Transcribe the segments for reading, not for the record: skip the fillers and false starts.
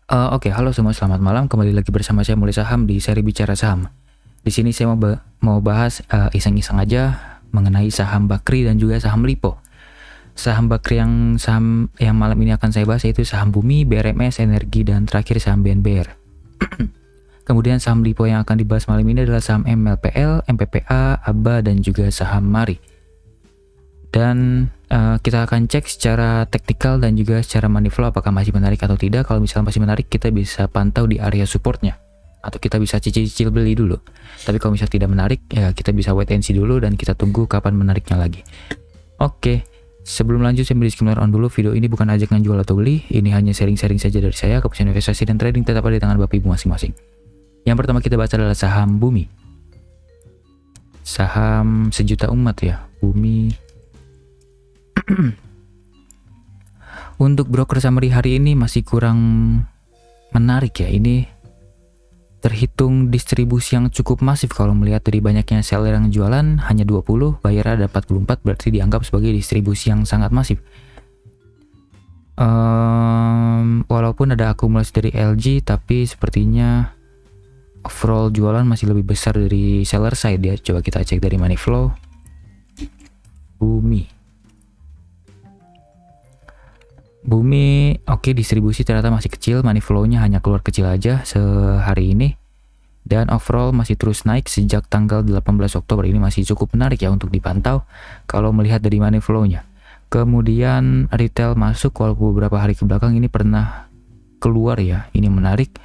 Oke, halo semua, selamat malam. Kembali lagi bersama saya Mulai Saham di seri Bicara Saham. Di sini saya mau bahas iseng-iseng aja mengenai saham Bakri dan juga saham Lipo. Saham Bakri yang malam ini akan saya bahas yaitu saham Bumi, BRMS, Energi, dan terakhir saham BNBR. Kemudian saham Lipo yang akan dibahas malam ini adalah saham MLPL, MPPA, ABA, dan juga saham Mari. Dan kita akan cek secara teknikal dan juga secara money flow apakah masih menarik atau tidak. Kalau misalnya masih menarik, kita bisa pantau di area supportnya, atau kita bisa cicil-cicil beli dulu. Tapi kalau misalnya tidak menarik, ya kita bisa wait and see dulu dan kita tunggu kapan menariknya lagi. Oke, sebelum lanjut saya beri disclaimer on dulu. Video ini bukan ajakan jual atau beli, ini hanya sharing-sharing saja dari saya. Keputusan investasi dan trading tetap ada di tangan Bapak Ibu masing-masing. Yang pertama kita bahas adalah saham Bumi. Saham sejuta umat ya, Bumi. Untuk broker summary hari ini masih kurang menarik ya. Ini terhitung distribusi yang cukup masif kalau melihat dari banyaknya seller yang jualan hanya 20, buyer ada 44, berarti dianggap sebagai distribusi yang sangat masif. Walaupun ada akumulasi dari LG, tapi sepertinya overall jualan masih lebih besar dari seller side ya. Coba kita cek dari money flow. Bumi, oke, distribusi ternyata masih kecil, money flow-nya hanya keluar kecil aja sehari ini. Dan overall masih terus naik sejak tanggal 18 Oktober, ini masih cukup menarik ya untuk dipantau kalau melihat dari money flow-nya. Kemudian retail masuk walaupun beberapa hari ke belakang ini pernah keluar ya, ini menarik.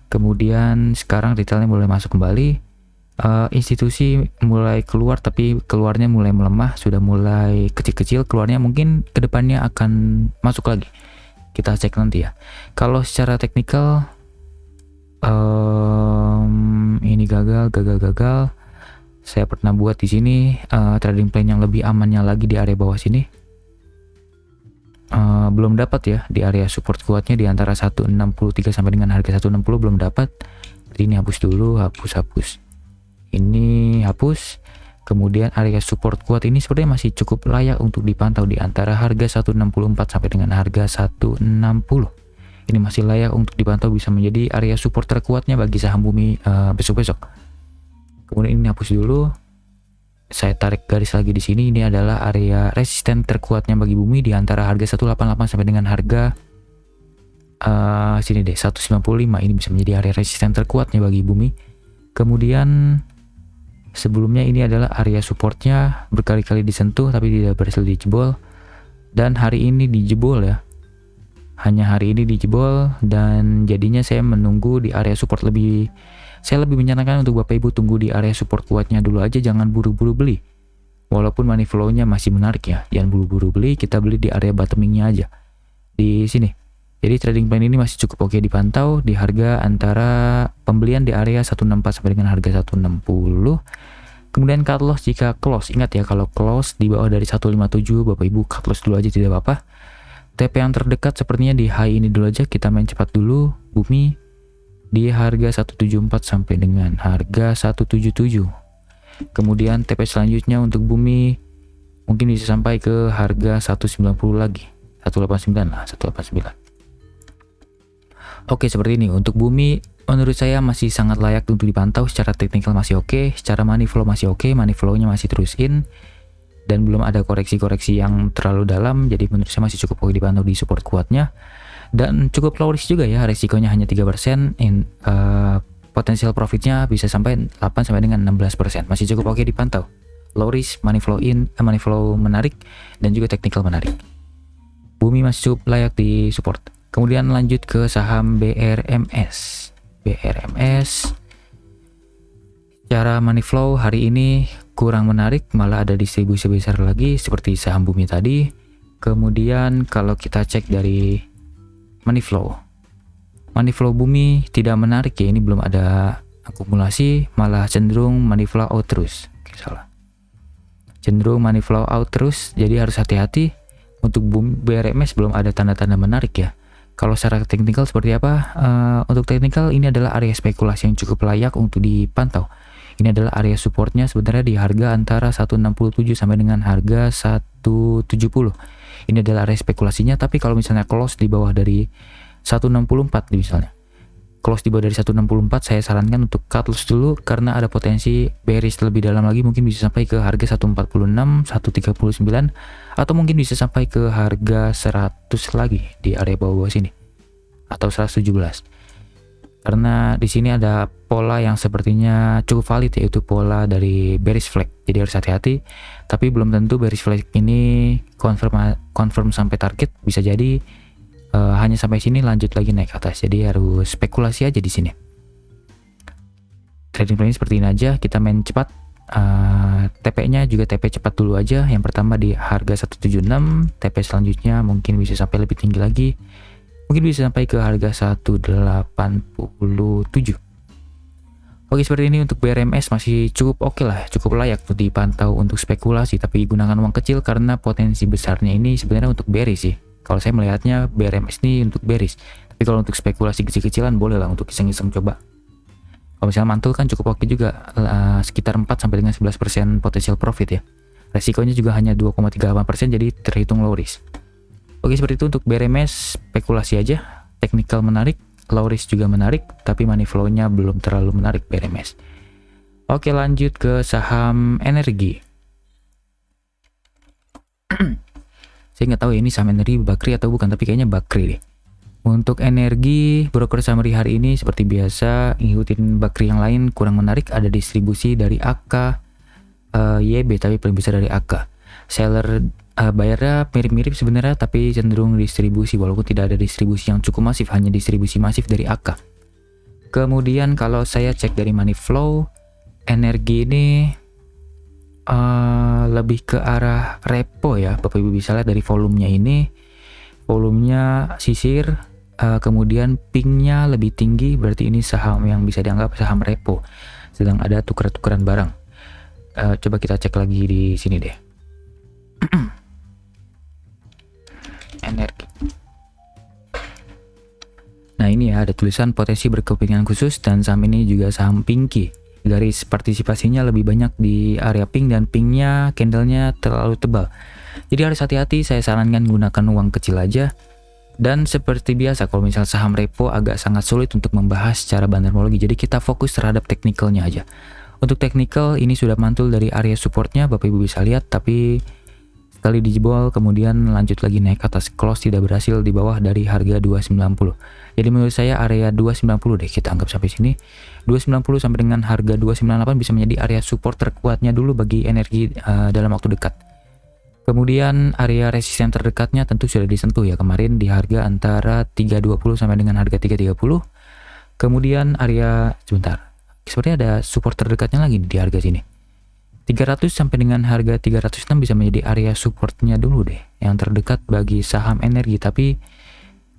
Kemudian sekarang retailnya mulai masuk kembali. Institusi mulai keluar, tapi keluarnya mulai melemah, sudah mulai kecil-kecil keluarnya, mungkin kedepannya akan masuk lagi. Kita cek nanti ya. Kalau secara teknikal ini gagal. Saya pernah buat di sini trading plan yang lebih amannya lagi di area bawah sini. Belum dapat ya di area support kuatnya di antara 163 sampai dengan harga 160 belum dapat. Jadi ini hapus dulu, hapus. Ini hapus. Kemudian area support kuat ini sebenarnya masih cukup layak untuk dipantau di antara harga 164 sampai dengan harga 160. Ini masih layak untuk dipantau, bisa menjadi area support terkuatnya bagi saham Bumi besok-besok. Kemudian ini hapus dulu. Saya tarik garis lagi di sini. Ini adalah area resisten terkuatnya bagi Bumi di antara harga 188 sampai dengan harga sini deh 195. Ini bisa menjadi area resisten terkuatnya bagi Bumi. Kemudian sebelumnya ini adalah area supportnya, berkali-kali disentuh tapi tidak berhasil dijebol, dan hari ini dijebol ya, hanya hari ini dijebol, dan jadinya saya menunggu di area support lebih. Saya lebih menyarankan untuk Bapak Ibu tunggu di area support kuatnya dulu aja, jangan buru-buru beli. Walaupun money flow-nya masih menarik ya, jangan buru-buru beli, kita beli di area bottoming-nya aja di sini. Jadi trading plan ini masih cukup oke dipantau di harga antara pembelian di area 164 sampai dengan harga 160. Kemudian cut loss jika close. Ingat ya, kalau close di bawah dari 157 Bapak Ibu cut loss dulu aja, tidak apa-apa. TP yang terdekat sepertinya di high ini dulu aja, kita main cepat dulu. Bumi di harga 174 sampai dengan harga 177. Kemudian TP selanjutnya untuk Bumi mungkin bisa sampai ke harga 190 lagi. 189 lah, 189. Oke, seperti ini untuk Bumi. Menurut saya masih sangat layak untuk dipantau. Secara teknikal masih oke, secara money flow masih oke, money flow-nya masih terus in, dan belum ada koreksi-koreksi yang terlalu dalam. Jadi menurut saya masih cukup oke dipantau di support kuatnya, dan cukup low risk juga ya, resikonya hanya 3%. Potensial profitnya bisa sampai 8 sampai dengan 16%. Masih cukup oke dipantau. Low risk, money flow in, money flow menarik, dan juga teknikal menarik. Bumi masih cukup layak di support. Kemudian lanjut ke saham BRMS. Secara money flow hari ini kurang menarik, malah ada distribusi besar lagi seperti saham Bumi tadi. Kemudian kalau kita cek dari money flow Bumi tidak menarik ya, ini belum ada akumulasi, malah cenderung money flow out terus. Oke, salah. Cenderung money flow out terus, jadi harus hati-hati. Untuk BRMS belum ada tanda-tanda menarik ya. Kalau secara teknikal seperti apa? Untuk teknikal ini adalah area spekulasi yang cukup layak untuk dipantau. Ini adalah area supportnya sebenarnya di harga antara 167 sampai dengan harga 170. Ini adalah area spekulasinya, tapi kalau misalnya close di bawah dari 164 misalnya, close di bawah dari 164, saya sarankan untuk cut loss dulu karena ada potensi bearish lebih dalam lagi, mungkin bisa sampai ke harga 146, 139 atau mungkin bisa sampai ke harga 100 lagi di area bawah-bawah sini atau 117. Karena di sini ada pola yang sepertinya cukup valid, yaitu pola dari bearish flag. Jadi harus hati-hati, tapi belum tentu bearish flag ini confirm sampai target, bisa jadi hanya sampai sini lanjut lagi naik ke atas. Jadi harus spekulasi aja di sini. Trading plan seperti ini aja, kita main cepat. TP-nya juga TP cepat dulu aja. Yang pertama di harga 176, TP selanjutnya mungkin bisa sampai lebih tinggi lagi. Mungkin bisa sampai ke harga 187. Oke, seperti ini untuk BRMS masih cukup oke lah, cukup layak untuk dipantau untuk spekulasi, tapi gunakan uang kecil karena potensi besarnya ini sebenarnya untuk bearish sih. Kalau saya melihatnya BRMS ini untuk bearish, tapi kalau untuk spekulasi kecil-kecilan boleh lah untuk iseng-iseng coba. Kalau misalnya mantul kan cukup oke juga, sekitar 4 sampai dengan 11% potensial profit ya. Resikonya juga hanya 2,38%, jadi terhitung low risk. Oke, seperti itu untuk BRMS, spekulasi aja. Technical menarik, low risk juga menarik, tapi money flow-nya belum terlalu menarik BRMS. Oke, lanjut ke saham energi. Saya nggak tahu ya ini saham energi Bakri atau bukan, tapi kayaknya Bakri deh. Untuk energi, broker summary hari ini seperti biasa ngikutin Bakri yang lain, kurang menarik. Ada distribusi dari AK, YB, tapi paling besar dari AK. Seller bayarnya mirip-mirip sebenarnya, tapi cenderung distribusi, walaupun tidak ada distribusi yang cukup masif, hanya distribusi masif dari AK. Kemudian kalau saya cek dari money flow, energi ini lebih ke arah repo ya, Bapak Ibu bisa lihat dari volumenya ini, volumenya sisir, kemudian pingnya lebih tinggi, berarti ini saham yang bisa dianggap saham repo, sedang ada tukeran-tukeran barang. Coba kita cek lagi di sini deh. Energi. Nah ini ya, ada tulisan potensi berkepentingan khusus, dan saham ini juga saham pinky. Garis partisipasinya lebih banyak di area pink, dan pinknya candlenya terlalu tebal. Jadi harus hati-hati, saya sarankan gunakan uang kecil aja. Dan seperti biasa, kalau misal saham repo agak sangat sulit untuk membahas secara bandarmologi, jadi kita fokus terhadap teknikalnya aja. Untuk teknikal ini sudah mantul dari area supportnya, Bapak Ibu bisa lihat, tapi sekali dijebol kemudian lanjut lagi naik ke atas, close tidak berhasil di bawah dari harga 290. Jadi menurut saya area 290 deh kita anggap sampai sini. 290 sampai dengan harga 298 bisa menjadi area support terkuatnya dulu bagi energi dalam waktu dekat. Kemudian area resisten terdekatnya tentu sudah disentuh ya kemarin di harga antara 320 sampai dengan harga 330. Kemudian area sebentar, sepertinya ada support terdekatnya lagi di harga sini. 300 sampai dengan harga 306 bisa menjadi area supportnya dulu deh yang terdekat bagi saham energi, tapi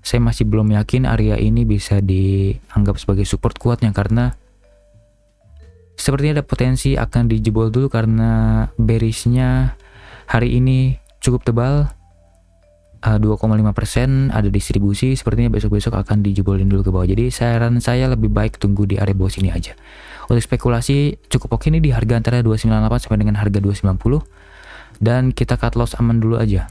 saya masih belum yakin area ini bisa dianggap sebagai support kuatnya karena sepertinya ada potensi akan dijebol dulu karena bearishnya hari ini cukup tebal, 2,5% ada distribusi, sepertinya besok-besok akan dijebolin dulu ke bawah. Jadi saran saya lebih baik tunggu di area bawah sini aja. Untuk spekulasi cukup oke nih di harga antara 298 sampai dengan harga 290, dan kita cut loss aman dulu aja.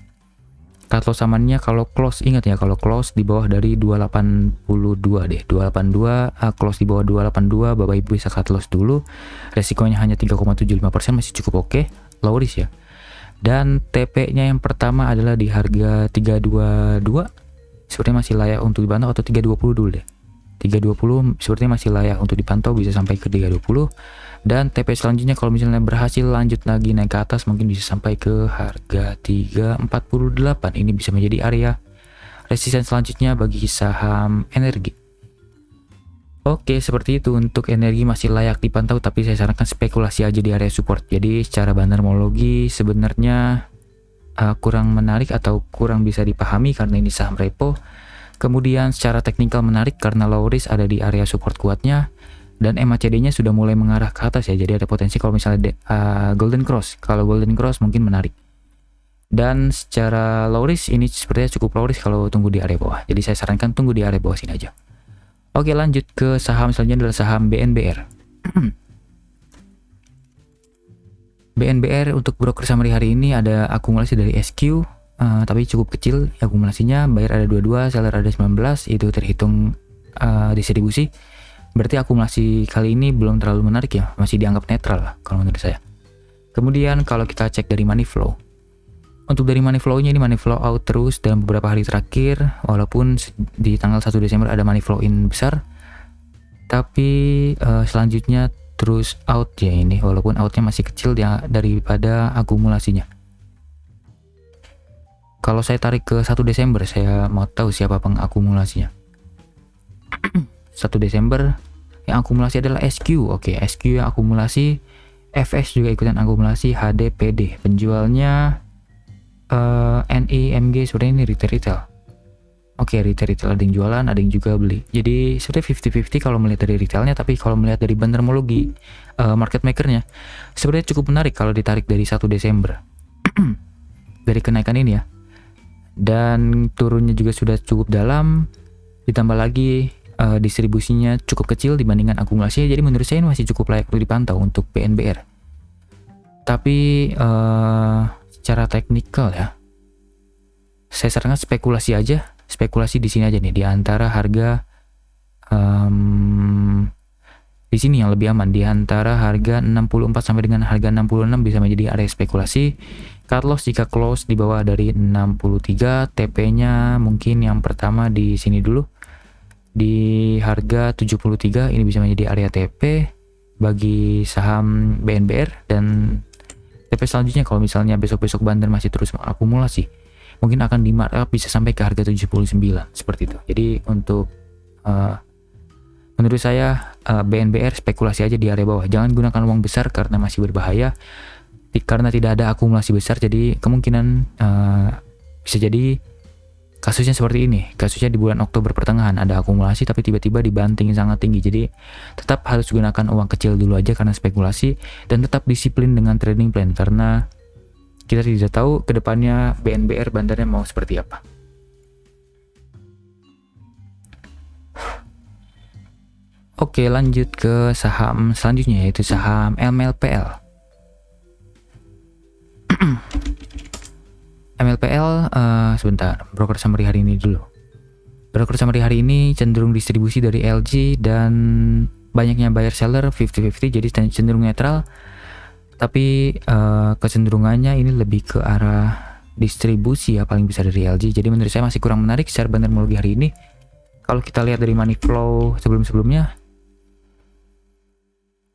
Cut loss amannya kalau close, ingat ya, kalau close di bawah dari 282 deh, 282, close di bawah 282 Bapak Ibu bisa cut loss dulu. Resikonya hanya 3,75%, masih cukup oke, low risk ya. Dan TP-nya yang pertama adalah di harga 322, sepertinya masih layak untuk dipantau, atau 320 dulu deh. 320 sepertinya masih layak untuk dipantau, bisa sampai ke 320. Dan TP selanjutnya kalau misalnya berhasil lanjut lagi naik ke atas mungkin bisa sampai ke harga 348. Ini bisa menjadi area resisten selanjutnya bagi saham energi. Oke, seperti itu untuk energi masih layak dipantau, tapi saya sarankan spekulasi aja di area support. Jadi secara bandarmologi sebenarnya kurang menarik atau kurang bisa dipahami karena ini saham repo. Kemudian secara teknikal menarik karena low risk ada di area support kuatnya, dan MACD-nya sudah mulai mengarah ke atas ya. Jadi ada potensi kalau misalnya golden cross. Kalau golden cross mungkin menarik. Dan secara low risk ini sepertinya cukup low risk kalau tunggu di area bawah. Jadi saya sarankan tunggu di area bawah sini aja. Oke, lanjut ke saham selanjutnya adalah saham BNBR. BNBR untuk broker summary hari ini ada akumulasi dari SQ, tapi cukup kecil akumulasinya. Buyer ada 22, seller ada 19, itu terhitung distribusi. Berarti akumulasi kali ini belum terlalu menarik ya, masih dianggap netral lah kalau menurut saya. Kemudian kalau kita cek dari money flow. Untuk dari money flow-nya, ini money flow out terus dalam beberapa hari terakhir, walaupun di tanggal 1 Desember ada money flow in besar, tapi selanjutnya terus out ya ini, walaupun outnya masih kecil daripada akumulasinya. Kalau saya tarik ke 1 Desember, saya mau tahu siapa pengakumulasinya. 1 Desember yang akumulasi adalah SQ. Oke, SQ yang akumulasi, FS juga ikutan akumulasi, HDPD. Penjualnya NI, MG, sebenarnya ini retail. Oke, retail ada yang jualan, ada yang juga beli. Jadi sebenarnya 50-50 kalau melihat dari retailnya, tapi kalau melihat dari bandarmologi market makernya, sebenarnya cukup menarik kalau ditarik dari 1 Desember. Dari kenaikan ini ya. Dan turunnya juga sudah cukup dalam, ditambah lagi distribusinya cukup kecil dibandingkan akumulasinya, jadi menurut saya ini masih cukup layak untuk dipantau untuk BNBR. Tapi secara teknikal ya, saya sarankan spekulasi aja, spekulasi di sini aja nih, di antara harga di sini yang lebih aman, di antara harga 64 sampai dengan harga 66 bisa menjadi area spekulasi. Cut loss jika close di bawah dari 63, TP-nya mungkin yang pertama di sini dulu. Di harga 73 ini bisa menjadi area TP bagi saham BNBR, dan TP selanjutnya kalau misalnya besok-besok Banten masih terus mengakumulasi, mungkin akan di markup bisa sampai ke harga 79 seperti itu. Jadi untuk menurut saya BNBR spekulasi aja di area bawah. Jangan gunakan uang besar karena masih berbahaya. Karena tidak ada akumulasi besar, jadi kemungkinan bisa jadi kasusnya seperti ini. Kasusnya di bulan Oktober pertengahan ada akumulasi tapi tiba-tiba dibanting sangat tinggi. Jadi tetap harus gunakan uang kecil dulu aja karena spekulasi, dan tetap disiplin dengan trading plan karena kita tidak tahu kedepannya BNBR bandarnya mau seperti apa. Oke, lanjut ke saham selanjutnya, yaitu saham MLPL. MLPL, sebentar, broker summary hari ini dulu. Broker summary hari ini cenderung distribusi dari LG dan banyaknya buyer seller 50-50, jadi cenderung netral. Tapi kecenderungannya ini lebih ke arah distribusi ya, paling besar dari LG. Jadi menurut saya masih kurang menarik secara bandarmologi hari ini. Kalau kita lihat dari money flow sebelum-sebelumnya,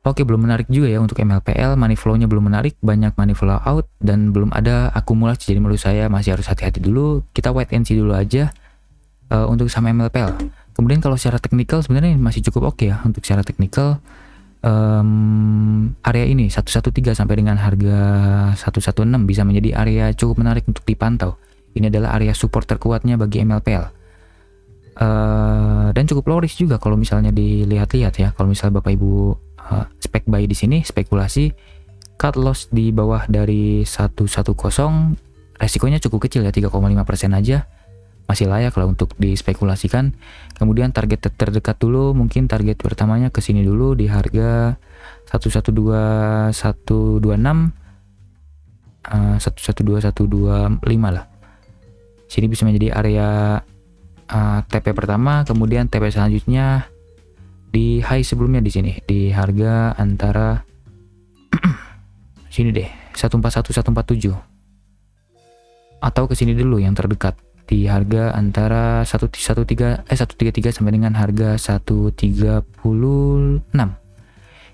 oke, belum menarik juga ya untuk MLPL. Money flow-nya belum menarik, banyak money flow out dan belum ada akumulasi. Jadi menurut saya masih harus hati-hati dulu. Kita wait and see dulu aja untuk saham MLPL. Kemudian kalau secara teknikal sebenarnya masih cukup oke ya untuk secara teknikal. Area ini 113 sampai dengan harga 116 bisa menjadi area cukup menarik untuk dipantau. Ini adalah area support terkuatnya bagi MLPL. Dan cukup low risk juga kalau misalnya dilihat-lihat ya. Kalau misalnya Bapak Ibu spek buy di sini, spekulasi, cut loss di bawah dari 110, resikonya cukup kecil ya, 3,5% aja, masih layak lah untuk dispekulasikan. Kemudian target terdekat dulu, mungkin target pertamanya ke sini dulu di harga 112.126, 112.125 lah. Sini bisa menjadi area TP pertama, kemudian TP selanjutnya di high sebelumnya di sini di harga antara sini deh 141 147, atau ke sini dulu yang terdekat di harga antara 133 sampai dengan harga 136.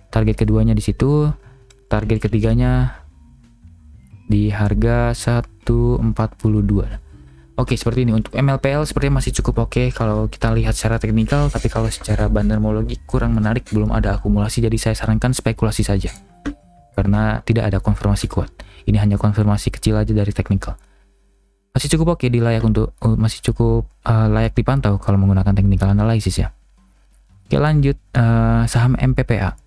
Target keduanya di situ, target ketiganya di harga 142. Oke, seperti ini untuk MLPL sepertinya masih cukup oke kalau kita lihat secara teknikal, tapi kalau secara bandarmologi kurang menarik, belum ada akumulasi, jadi saya sarankan spekulasi saja karena tidak ada konfirmasi kuat. Ini hanya konfirmasi kecil aja dari teknikal. Masih cukup oke, masih cukup layak dipantau kalau menggunakan technical analysis ya. Oke, lanjut saham MPPA.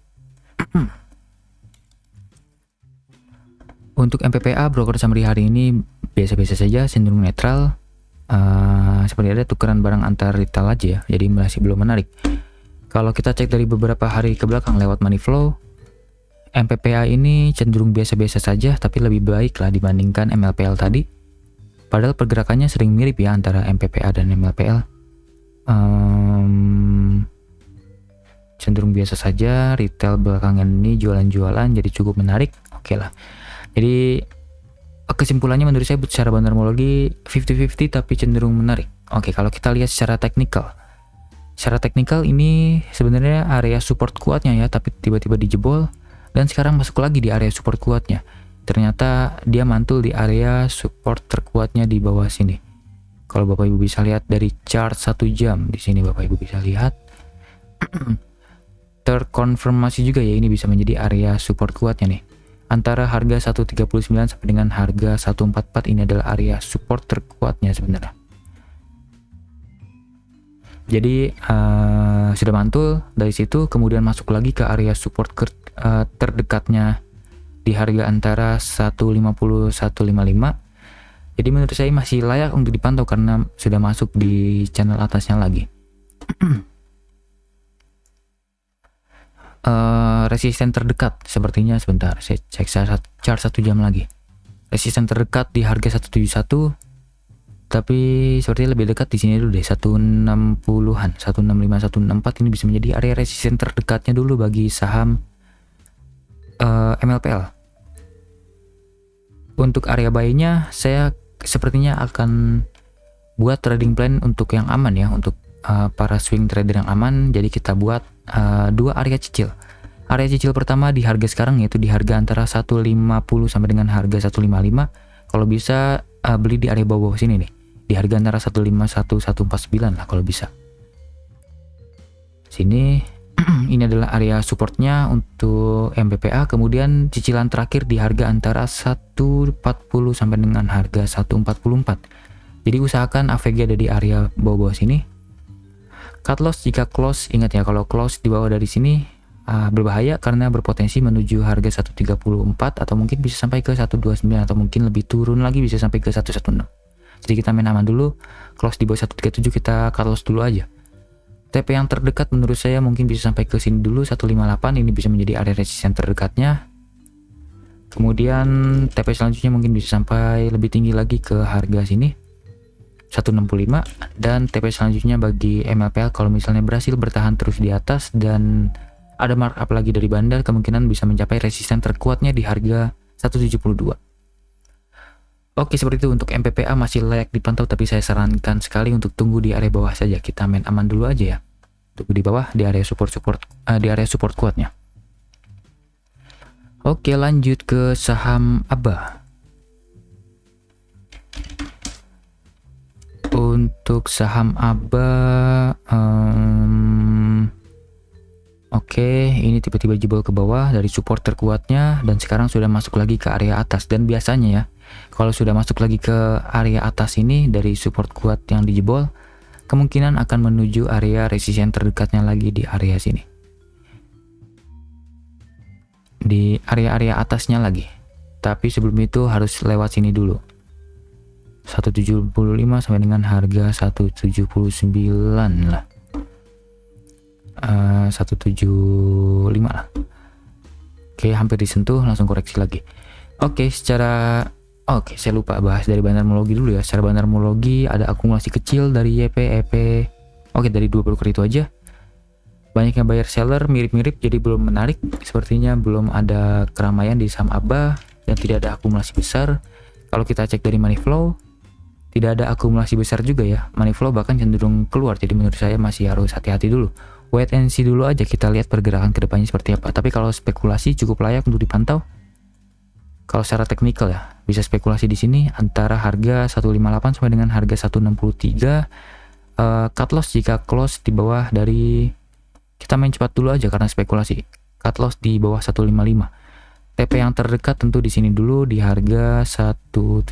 Untuk MPPA broker summary hari ini biasa-biasa saja, cenderung netral. Seperti ada tukeran barang antar retail aja ya, jadi masih belum menarik. Kalau kita cek dari beberapa hari ke belakang lewat money flow, MPPA ini cenderung biasa-biasa saja, tapi lebih baik lah dibandingkan MLPL tadi. Padahal pergerakannya sering mirip ya antara MPPA dan MLPL. cenderung biasa saja. Retail belakangan ini jualan-jualan jadi cukup menarik. Oke lah. Jadi kesimpulannya menurut saya secara bandarmologi 50-50 tapi cenderung menarik. Oke, kalau kita lihat secara teknikal. Secara teknikal ini sebenarnya area support kuatnya ya, tapi tiba-tiba dijebol dan sekarang masuk lagi di area support kuatnya. Ternyata dia mantul di area support terkuatnya di bawah sini. Kalau Bapak Ibu bisa lihat dari chart 1 jam di sini, Bapak Ibu bisa lihat terkonfirmasi juga ya, ini bisa menjadi area support kuatnya nih. Antara harga 139 sampai dengan harga 144 ini adalah area support terkuatnya sebenarnya. Jadi sudah mantul dari situ, kemudian masuk lagi ke area support terdekatnya di harga antara 150 155. Jadi menurut saya masih layak untuk dipantau karena sudah masuk di channel atasnya lagi. Resisten terdekat sepertinya, sebentar saya cek chart 1 jam lagi. Resisten terdekat di harga 171, tapi sepertinya lebih dekat di sini dulu deh, 160-an, 165 164 ini bisa menjadi area resisten terdekatnya dulu bagi saham MLPL. Untuk area buy-nya saya sepertinya akan buat trading plan untuk yang aman ya, untuk para swing trader yang aman. Jadi kita buat 2 area cicil. Area cicil pertama di harga sekarang, yaitu di harga antara 150 sampai dengan harga 155. Kalau bisa beli di area bawah sini nih, di harga antara 151 149 lah kalau bisa. Sini ini adalah area supportnya untuk MBPA. Kemudian cicilan terakhir di harga antara 140 sampai dengan harga 144. Jadi usahakan AVG ada di area bawah-bawah sini. Cut loss jika close, ingat ya, kalau close di bawah dari sini berbahaya karena berpotensi menuju harga 134 atau mungkin bisa sampai ke 129 atau mungkin lebih turun lagi bisa sampai ke 116. Jadi kita main aman dulu, close di bawah 137 kita cut loss dulu aja. TP yang terdekat menurut saya mungkin bisa sampai ke sini dulu, 158, ini bisa menjadi area resisten terdekatnya. Kemudian TP selanjutnya mungkin bisa sampai lebih tinggi lagi ke harga sini, 165, dan TP selanjutnya bagi MLPL kalau misalnya berhasil bertahan terus di atas dan ada markup lagi dari bandar, kemungkinan bisa mencapai resisten terkuatnya di harga 172. Oke, seperti itu untuk MPPA masih layak dipantau, tapi saya sarankan sekali untuk tunggu di area bawah saja. Kita main aman dulu aja ya. Tunggu di bawah di area support kuatnya. Oke, lanjut ke saham ABA. Untuk saham ABA oke, ini tiba-tiba jebol ke bawah dari support terkuatnya dan sekarang sudah masuk lagi ke area atas. Dan biasanya ya, kalau sudah masuk lagi ke area atas ini dari support kuat yang dijebol, kemungkinan akan menuju area resisten terdekatnya lagi di area sini. Di area-area atasnya lagi. Tapi sebelum itu harus lewat sini dulu. 175 sampai dengan harga 179 lah. 175 lah. Oke, hampir disentuh, langsung koreksi lagi. Oke, saya lupa bahas dari bandarmologi dulu ya. Secara bandarmologi ada akumulasi kecil dari YP, EP. Oke, dari 2 broker itu aja. Banyaknya buyer seller mirip-mirip, jadi belum menarik. Sepertinya belum ada keramaian di saham ABA dan tidak ada akumulasi besar. Kalau kita cek dari money flow, tidak ada akumulasi besar juga ya. Money flow bahkan cenderung keluar, jadi menurut saya masih harus hati-hati dulu. Wait and see dulu aja, kita lihat pergerakan kedepannya seperti apa. Tapi kalau spekulasi cukup layak untuk dipantau. Kalau secara teknikal ya, bisa spekulasi di sini antara harga 158 sampai dengan harga 163. Cut loss jika close di bawah dari, kita main cepat dulu aja karena spekulasi. Cut loss di bawah 155. TP yang terdekat tentu di sini dulu di harga 174.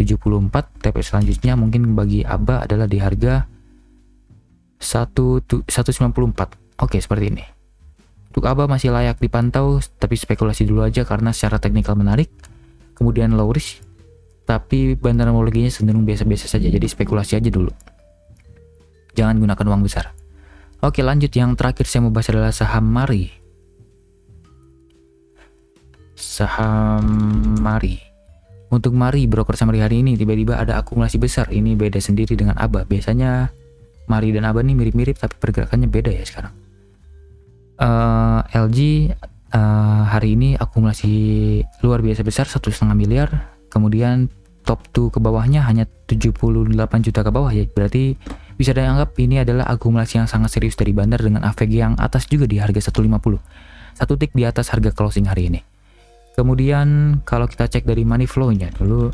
TP selanjutnya mungkin bagi ABA adalah di harga 194. Oke, seperti ini. Untuk ABA masih layak dipantau, tapi spekulasi dulu aja karena secara teknikal menarik. Kemudian low risk, tapi bandarmologinya cenderung biasa-biasa saja, jadi spekulasi aja dulu. Jangan gunakan uang besar. Oke, lanjut, yang terakhir saya mau bahas adalah saham Mari. Saham Mari. Untuk Mari, broker Mari hari ini tiba-tiba ada akumulasi besar. Ini beda sendiri dengan ABA. Biasanya Mari dan ABA ini mirip-mirip, tapi pergerakannya beda ya sekarang. LG hari ini akumulasi luar biasa besar 1,5 miliar. Kemudian top 2 ke bawahnya hanya 78 juta ke bawah ya. Berarti bisa dianggap ini adalah akumulasi yang sangat serius dari Bandar dengan AVG yang atas juga di harga 150. Satu tik di atas harga closing hari ini. Kemudian kalau kita cek dari money flow-nya dulu.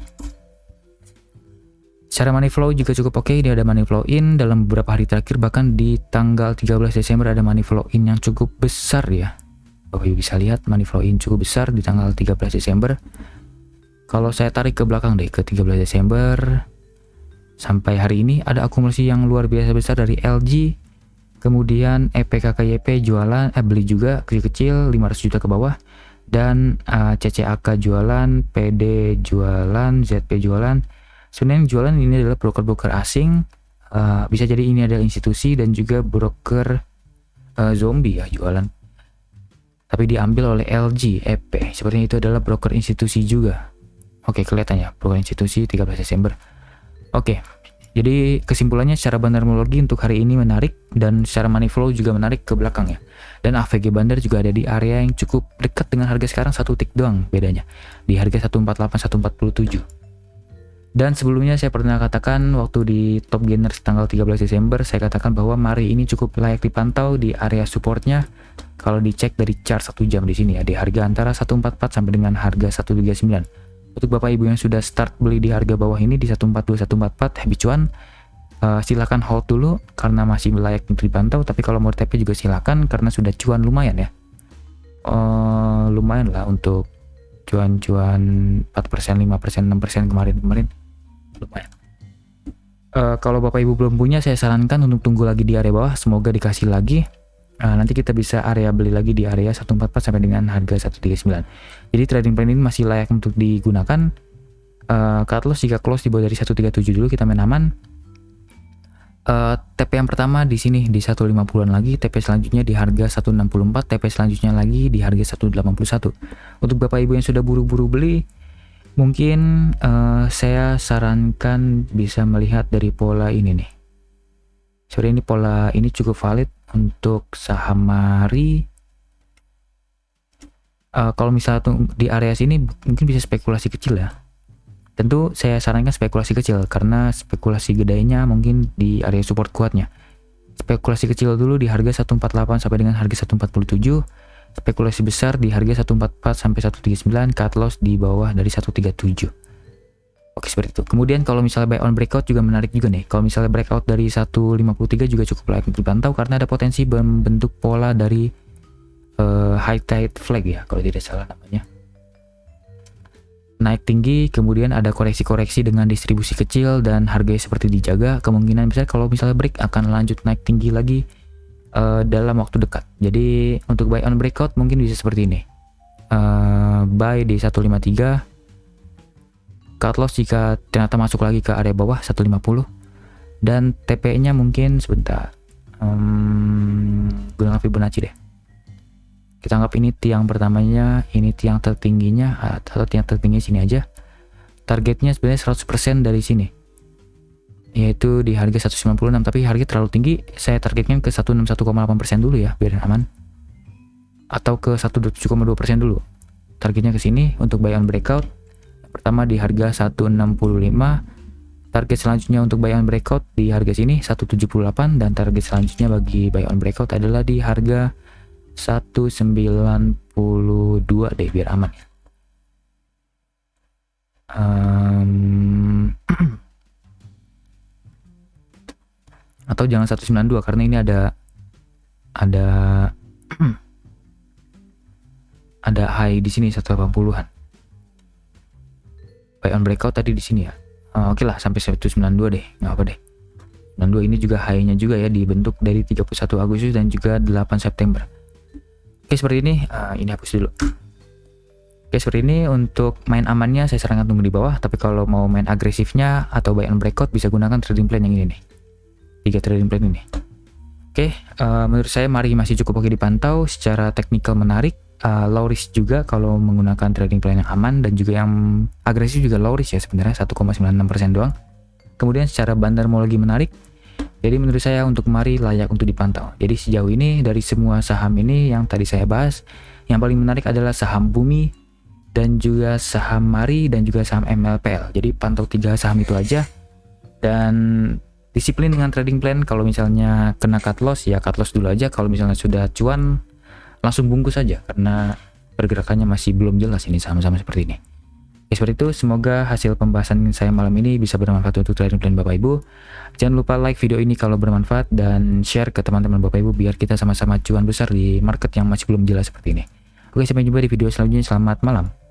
Secara money flow juga cukup oke. Dia ada money flow in dalam beberapa hari terakhir, bahkan di tanggal 13 Desember ada money flow in yang cukup besar ya. Bapak Ibu bisa lihat money flow in cukup besar di tanggal 13 Desember. Kalau saya tarik ke belakang deh ke 13 Desember sampai hari ini ada akumulasi yang luar biasa besar dari LG. Kemudian EPKKYP jualan, beli juga kecil-kecil 500 juta ke bawah. Dan CCAK jualan, PD jualan, ZP jualan. Sebenarnya yang jualan ini adalah broker-broker asing. Bisa jadi ini adalah institusi dan juga broker zombie ya jualan. Tapi diambil oleh LG, EP. Sepertinya itu adalah broker institusi juga. Oke, kelihatannya broker institusi 13 Desember. Oke. Jadi kesimpulannya secara bandarmologi untuk hari ini menarik dan secara money flow juga menarik ke belakang ya. Dan AVG Bandar juga ada di area yang cukup dekat dengan harga sekarang, satu tik doang bedanya. Di harga 148 147. Dan sebelumnya saya pernah katakan waktu di Top Gainers tanggal 13 Desember saya katakan bahwa Mari ini cukup layak dipantau di area supportnya. Kalau dicek dari chart 1 jam di sini ya, di harga antara 144 sampai dengan harga 139. Untuk Bapak Ibu yang sudah start beli di harga bawah ini di 142 144 habis cuan, silakan hold dulu karena masih layak untuk dipantau. Tapi kalau mau TP juga silakan karena sudah cuan lumayan ya. Lumayan lah untuk cuan-cuan 4%, 5%, 6% kemarin lumayan. Kalau Bapak Ibu belum punya, saya sarankan untuk tunggu lagi di area bawah, semoga dikasih lagi. Nanti kita bisa area beli lagi di area 144 sampai dengan harga 139. Jadi trading plan ini masih layak untuk digunakan. Cut loss jika close di bawah dari 137 dulu kita main aman. TP yang pertama di sini di 150-an lagi, TP selanjutnya di harga 164, TP selanjutnya lagi di harga 181. Untuk Bapak Ibu yang sudah buru-buru beli, mungkin saya sarankan bisa melihat dari pola ini nih. Sebenarnya ini pola ini cukup valid untuk saham Mari. Kalau misalnya di area sini mungkin bisa spekulasi kecil ya. Tentu saya sarankan spekulasi kecil karena spekulasi gedenya mungkin di area support kuatnya. Spekulasi kecil dulu di harga 148 sampai dengan harga 147. Spekulasi besar di harga 144 sampai 139, cut loss di bawah dari 137. Oke, seperti itu. Kemudian kalau misalnya buy on breakout juga menarik juga nih. Kalau misalnya breakout dari 153 juga cukup layak untuk dipantau karena ada potensi membentuk pola dari high tide flag ya, kalau tidak salah namanya. Naik tinggi, kemudian ada koreksi-koreksi dengan distribusi kecil dan harganya seperti dijaga. Kemungkinan besar kalau misalnya break akan lanjut naik tinggi lagi dalam waktu dekat. Jadi untuk buy on breakout mungkin bisa seperti ini. Buy di 153. Cut loss jika ternyata masuk lagi ke area bawah 150 dan TP-nya mungkin sebentar gunakan Fibonacci deh. Kita anggap ini tiang pertamanya, ini tiang tertingginya atau tiang tertinggi sini aja. Targetnya sebenarnya 100% dari sini, yaitu di harga 196, tapi harga terlalu tinggi. Saya targetkan ke 161,8% dulu ya biar aman, atau ke 107,2% dulu. Targetnya ke sini untuk buy on breakout. Pertama di harga 165, target selanjutnya untuk buy on breakout di harga sini 178, dan target selanjutnya bagi buy on breakout adalah di harga 192 deh biar aman ya. Atau jangan 192 karena ini ada ada high di sini 180-an. Buy on breakout tadi di sini ya. Oke lah sampai 192 deh, nggak apa deh. 92 ini juga high-nya juga ya, dibentuk dari 31 Agustus dan juga 8 September. Oke, seperti ini hapus dulu. Oke, seperti ini untuk main amannya saya sarankan tunggu di bawah, tapi kalau mau main agresifnya atau buy on breakout bisa gunakan trading plan yang ini nih. 3 trading plan ini. Oke, menurut saya Mari masih cukup oke dipantau, secara teknikal menarik. Low risk juga kalau menggunakan trading plan yang aman, dan juga yang agresif juga low risk ya sebenarnya 1,96% doang. Kemudian secara bandarmologi menarik, Jadi menurut saya untuk Mari layak untuk dipantau. Jadi sejauh ini dari semua saham ini yang tadi saya bahas, yang paling menarik adalah saham Bumi dan juga saham Mari dan juga saham MLPL. Jadi pantau 3 saham itu aja dan disiplin dengan trading plan. Kalau misalnya kena cut loss ya cut loss dulu aja. Kalau misalnya sudah cuan langsung bungkus saja karena pergerakannya masih belum jelas ini saham-saham seperti ini. Oke, seperti itu, semoga hasil pembahasan saya malam ini bisa bermanfaat untuk trading plan Bapak Ibu. Jangan lupa like video ini kalau bermanfaat dan share ke teman-teman Bapak Ibu biar kita sama-sama cuan besar di market yang masih belum jelas seperti ini. Oke, sampai jumpa di video selanjutnya. Selamat malam.